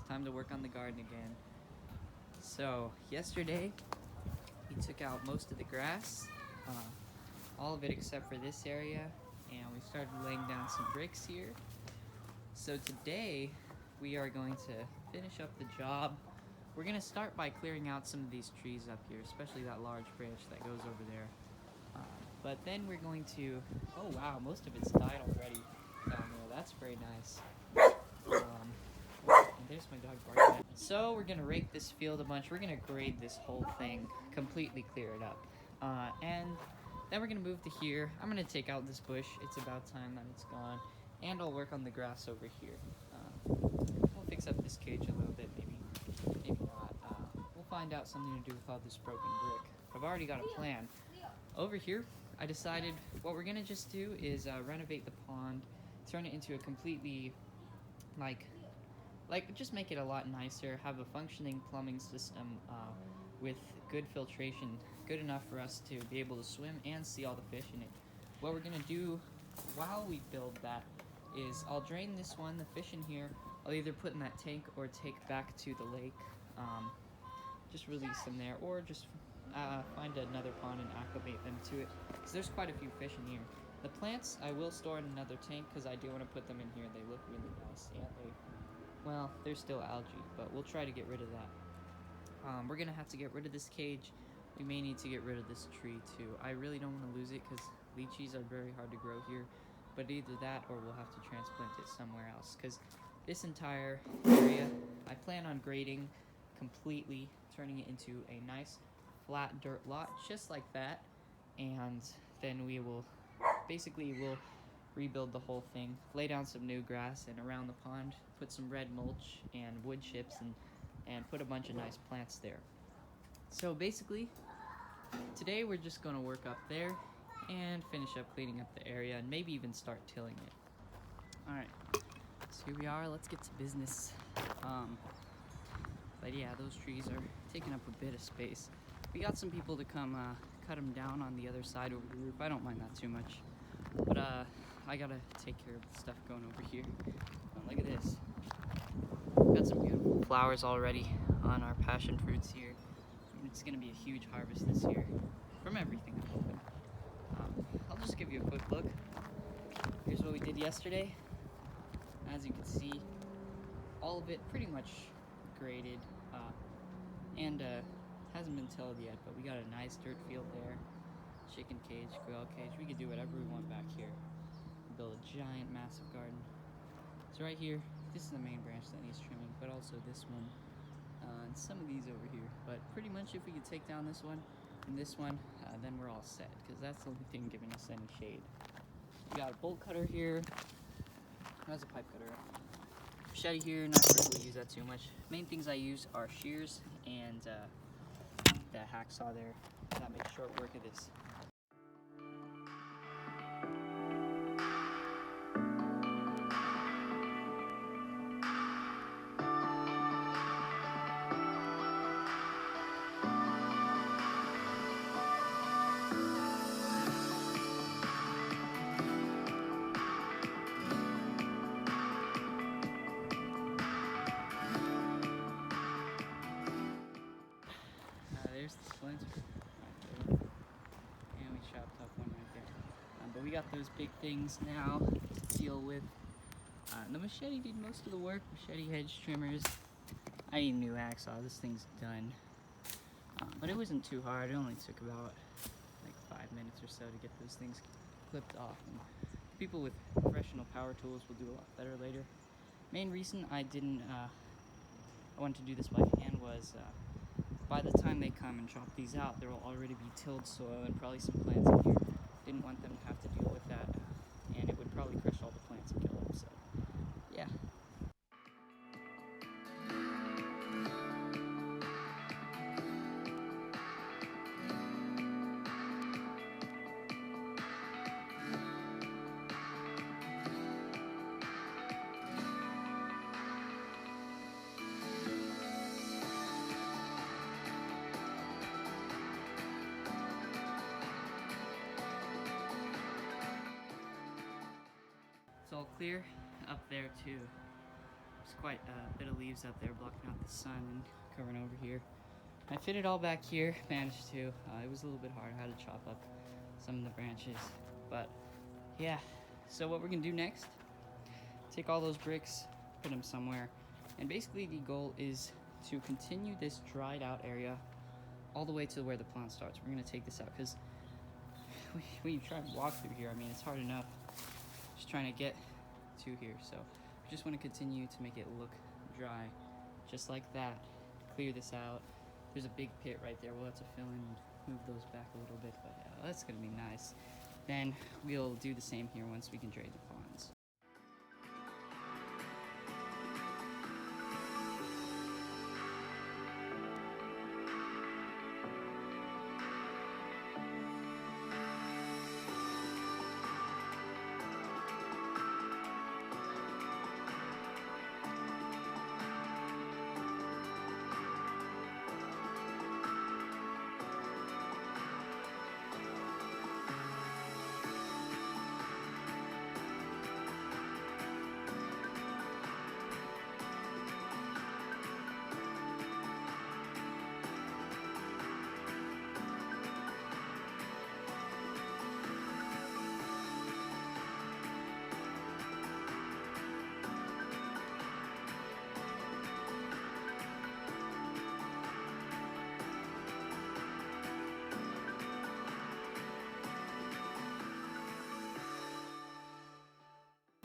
time to work on the garden again. So yesterday we took out most of the grass, all of it except for this area, and we started laying down some bricks here. So today we are going to finish up the job. We're going to start by clearing out some of these trees up here, especially that large branch that goes over there. But then we're going to, oh wow, most of it's died already down there. That's very nice. And there's my dog barking. So we're gonna rake this field a bunch. We're gonna grade this whole thing, completely clear it up. And then we're gonna move to here. I'm gonna take out this bush. It's about time that it's gone. And I'll work on the grass over here. We'll fix up this cage a little bit, maybe not. We'll find out something to do with all this broken brick. I've already got a plan. Over here, I decided what we're gonna just do is renovate the pond, turn it into a completely, like just make it a lot nicer, have a functioning plumbing system with good filtration, good enough for us to be able to swim and see all the fish in it. What we're gonna do while we build that is I'll drain this one, the fish in here, I'll either put in that tank or take back to the lake, just release them there, or just find another pond and acclimate them to it, because there's quite a few fish in here. The plants I will store in another tank because I do want to put them in here. They look really nice, and well, there's still algae, but we'll try to get rid of that. We're gonna have to get rid of this cage. We may need to get rid of this tree too. I really don't want to lose it because lychees are very hard to grow here, but either that or we'll have to transplant it somewhere else, because this entire area I plan on grading completely, turning it into a nice flat dirt lot just like that, and then we'll rebuild the whole thing, lay down some new grass, and around the pond put some red mulch and wood chips, and put a bunch of nice plants there. So basically today we're just going to work up there and finish up cleaning up the area and maybe even start tilling it. Alright, so here we are, let's get to business. But yeah, those trees are taking up a bit of space. We got some people to come cut them down on the other side over the roof. I don't mind that too much. But I gotta take care of the stuff going over here. Look at this. Got some beautiful flowers already on our passion fruits here. It's gonna be a huge harvest this year from everything I'm hoping. I'll just give you a quick look. Here's what we did yesterday. As you can see, all of it pretty much graded, and hasn't been tilled yet, but we got a nice dirt field there. Chicken cage, quail cage, we could do whatever we want back here. Build a giant, massive garden. So right here, this is the main branch that needs trimming, but also this one, and some of these over here. But pretty much if we could take down this one and this one, then we're all set, because that's the only thing giving us any shade. We got a bolt cutter here. That's a pipe cutter. Machete here, not really use that too much. Main things I use are shears and that hacksaw there. That makes short work of this. There's the splinter right there. And we chopped off one right there. But we got those big things now to deal with. The machete did most of the work. Machete, hedge trimmers. I need a new hacksaw. This thing's done. But it wasn't too hard. It only took about like 5 minutes or so to get those things clipped off. And people with professional power tools will do a lot better later. Main reason I wanted to do this by hand was by the time they come and chop these out, there will already be tilled soil and probably some plants in here. Didn't want them to have to deal with that, and it would probably crush all the plants and kill them, so yeah. It's all clear up there too. It's quite a bit of leaves up there blocking out the sun and covering over here. I fit it all back here, managed to. It was a little bit hard. I had to chop up some of the branches. But yeah, so what we're gonna do next, take all those bricks, put them somewhere. And basically the goal is to continue this dried out area all the way to where the plant starts. We're gonna take this out because when you try to walk through here, I mean, it's hard enough just trying to get to here. So we just want to continue to make it look dry, just like that. Clear this out. There's a big pit right there. We'll have to fill in and move those back a little bit, but yeah, that's gonna be nice. Then we'll do the same here once we can drain the ponds.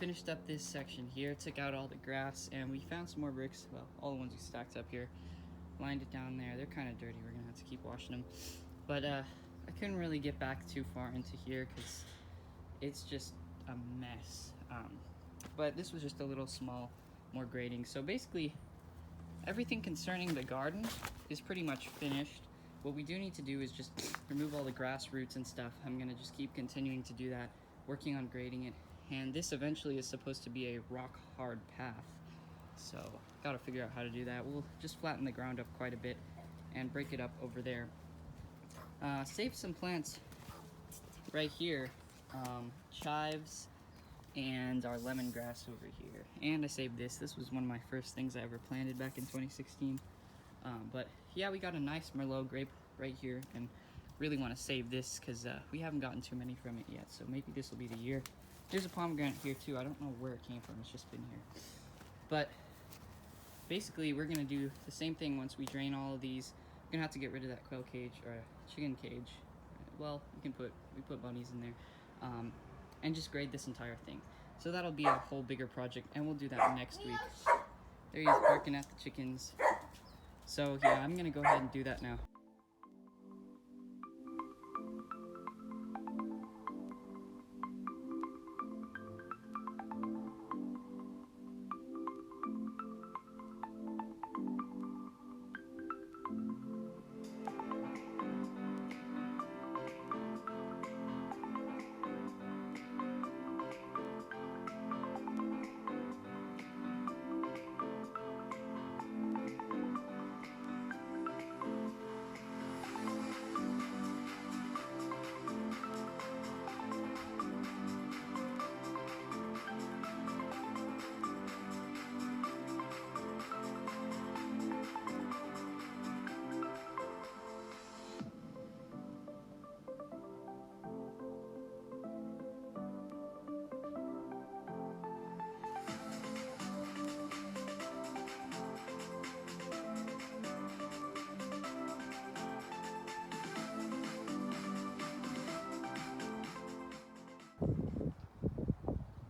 Finished up this section here, took out all the grass, and we found some more bricks. Well, all the ones we stacked up here. Lined it down there. They're kind of dirty. We're gonna have to keep washing them. But I couldn't really get back too far into here because it's just a mess. But this was just a little small, more grading. So basically, everything concerning the garden is pretty much finished. What we do need to do is just remove all the grass roots and stuff. I'm gonna just keep continuing to do that, working on grading it. And this eventually is supposed to be a rock hard path. So gotta figure out how to do that. We'll just flatten the ground up quite a bit and break it up over there. Save some plants right here. Chives and our lemongrass over here. And I saved this. This was one of my first things I ever planted back in 2016. But yeah, we got a nice Merlot grape right here and really want to save this because we haven't gotten too many from it yet. So maybe this will be the year. There's a pomegranate here too. I don't know where it came from. It's just been here. But basically, we're gonna do the same thing once we drain all of these. We're gonna have to get rid of that quail cage or chicken cage. Well, we put bunnies in there, and just grade this entire thing. So that'll be a whole bigger project, and we'll do that next week. There he is barking at the chickens. So yeah, I'm gonna go ahead and do that now.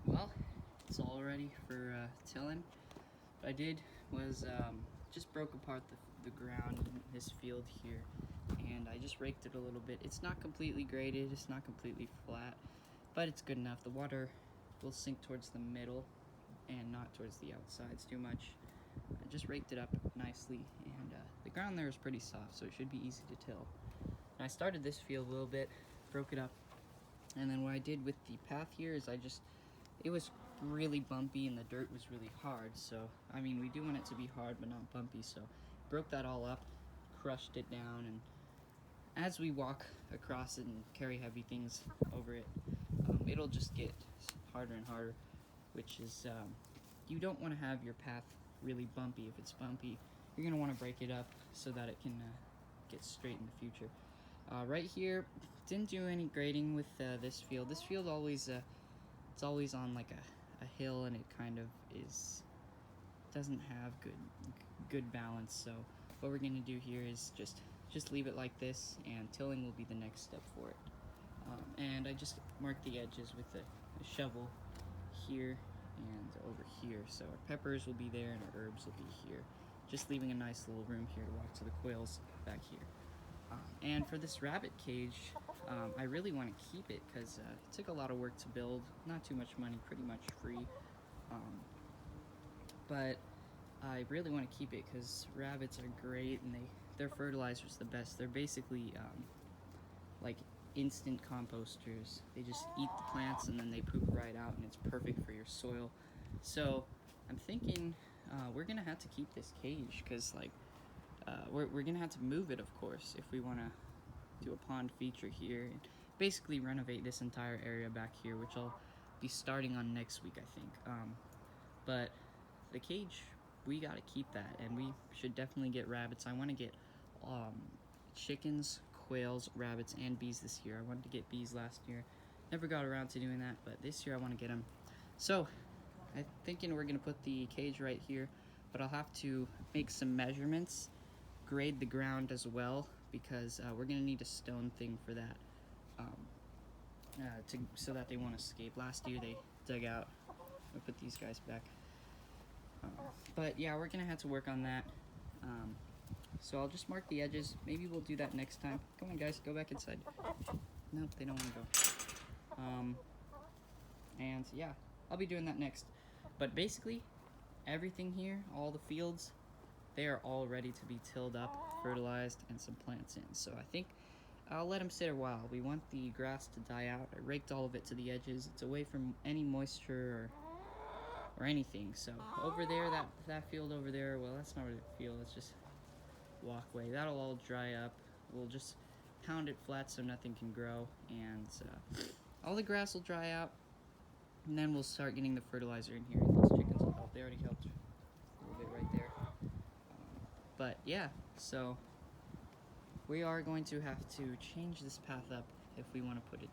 Well, it's all ready for tilling. What I did was just broke apart the ground in this field here, and I just raked it a little bit. It's not completely graded, it's not completely flat, but it's good enough. The water will sink towards the middle and not towards the outsides too much. I just raked it up nicely, and the ground there is pretty soft, so it should be easy to till. And I started this field a little bit, broke it up, and then what I did with the path here is it was really bumpy and the dirt was really hard, so I mean, we do want it to be hard but not bumpy, so broke that all up, crushed it down, and as we walk across it and carry heavy things over it, it'll just get harder and harder, which is, you don't want to have your path really bumpy. If it's bumpy, you're gonna want to break it up so that it can get straight in the future. Right here, didn't do any grading with this field. This field always it's always on like a hill, and it kind of doesn't have good balance. So what we're gonna do here is just leave it like this, and tilling will be the next step for it. And I just marked the edges with a shovel here and over here. So our peppers will be there and our herbs will be here. Just leaving a nice little room here to walk to the quails back here. And for this rabbit cage, I really want to keep it because it took a lot of work to build. Not too much money, pretty much free. But I really want to keep it because rabbits are great, and their fertilizer's the best. They're basically like instant composters. They just eat the plants and then they poop right out, and it's perfect for your soil. So I'm thinking we're gonna have to keep this cage because like we're gonna have to move it, of course, if we want to do a pond feature here and basically renovate this entire area back here, which I'll be starting on next week, I think. But the cage, we gotta keep that, and we should definitely get rabbits. I want to get chickens, quails, rabbits, and bees this year. I wanted to get bees last year, never got around to doing that, but this year I want to get them. So I'm thinking we're gonna put the cage right here, but I'll have to make some measurements, grade the ground as well, because we're gonna need a stone thing for that, so that they won't escape. Last year they dug out. I'll put these guys back. But yeah, we're gonna have to work on that. So I'll just mark the edges. Maybe we'll do that next time. Come on, guys, go back inside. Nope, they don't want to go. And yeah, I'll be doing that next. But basically, everything here, all the fields, they are all ready to be tilled up, fertilized, and some plants in. So I think I'll let them sit a while. We want the grass to die out. I raked all of it to the edges. It's away from any moisture or anything. So over there, that field over there, well, that's not really a field, it's just walkway. That'll all dry up. We'll just pound it flat so nothing can grow, and all the grass will dry out, and then we'll start getting the fertilizer in here, and those chickens will help. They already helped a little bit right there. But yeah, so we are going to have to change this path up if we want to put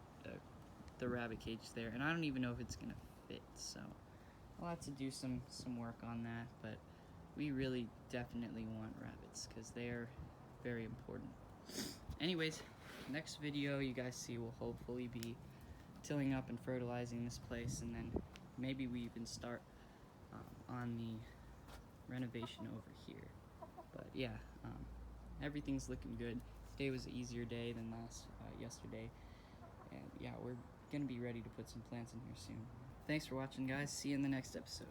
the rabbit cage there, and I don't even know if it's gonna fit, so I'll have to do some work on that. But we really definitely want rabbits because they're very important. Anyways, next video you guys see will hopefully be tilling up and fertilizing this place, and then maybe we even start on the renovation over here. But yeah, everything's looking good. Today was an easier day than yesterday, and yeah, we're gonna be ready to put some plants in here soon. Thanks for watching, guys. See you in the next episode.